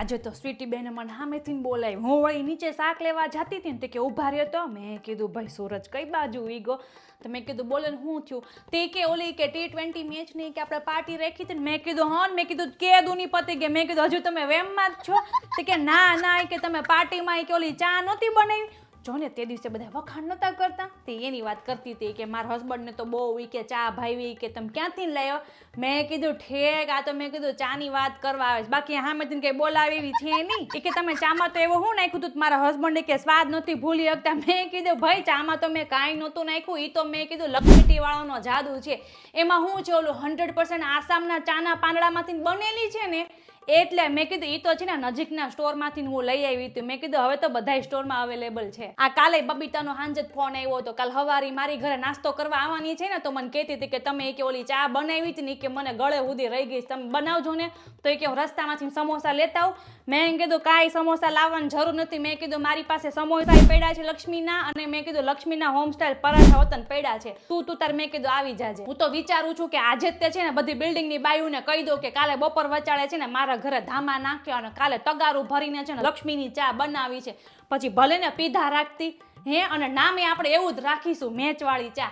આજે તો સ્વીટી બેને મને સામેથી બોલાવી, હું વળી નીચે શાક લેવા જતી હતી ને તે કે ઊભા રહ્યો તો. મેં કીધું ભાઈ સૂરજ કઈ બાજુ વીગો? તો મેં કીધું બોલે ને શું થયું? તે કે ઓલી કે T20 મેચ ની કે આપણે પાર્ટી રાખી હતી ને. મેં કીધું હા. મેં કીધું કે દુની પતી ગઈ. મેં કીધું હજુ તમે વેમમાં જ છો? તે કે ના કે તમે પાર્ટીમાં કે ઓલી ચા નહોતી બનાવી. જો ને તે દિવસે બધા વખાણ નતા કરતા, તે એની વાત કરતી હતી કે મારા હસબન્ડને તો બહુ કે ચા ભાવી, કે તમે ક્યાંથી લાવ્યો? મેં કીધું ઠેક, આ તો મેં કીધું ચાની વાત કરવા આવે છે, બાકી હામેથી કઈ બોલાવી એવી છે નહીં. કે તમે ચામાં તો એવો શું નાખ્યું હતું મારા હસબન્ડે કે સ્વાદ નથી ભૂલી શકતા. મેં કીધું ભાઈ ચામાં તો મેં કાંઈ નહોતું નાખ્યું, એ તો મેં કીધું લખમીટી વાળાનો જાદુ છે. એમાં શું છે, ઓલું 100% આસામના ચાના પાંદડામાંથી બનેલી છે ને, એટલે મેં કીધું ઈ તો છે ને નજીકના સ્ટોરમાંથી હું લઈ આવી હતી. મેં કીધું હવે તો બધા સ્ટોરમાં અવેલેબલ છે. આ કાલે બબીતાનો હાંજે જ ફોન આવ્યો હતો. કાલ હવારી મારી ઘરે નાસ્તો કરવા આવવાની છે ને, તો મને કહેતી હતી કે તમે કે ઓલી ચા બનાવી હતી ને કે મને ગળે સુધી રહી ગઈ, તમે બનાવજો ને. તો એ કે રસ્તામાંથી સમોસા લેતા આવ. મેં કીધું કાંઈ સમોસા લાવવાની જરૂર નથી. મેં કીધું મારી પાસે સમોસા પડ્યા છે લક્ષ્મીના, અને મેં કીધું લક્ષ્મીના હોમ સ્ટાઇલ પરાઠા વતન પડ્યા છે. તું તાર મેં કીધું આવી જાજે. હું તો વિચારું છું કે આજે જ તે છે ને બધી બિલ્ડિંગની બાયુને કહી દો કે કાલે બપોર વચાળે છે ને મારા ઘરે ધામા નાખ્યો અને કાલે તગારું ભરીને છે ને લક્ષ્મીની ચા બનાવી છે. પછી ભલે ને પીધા રાખતી હે, અને નામે આપણે એવું જ રાખીશું, મેચવાળી ચા.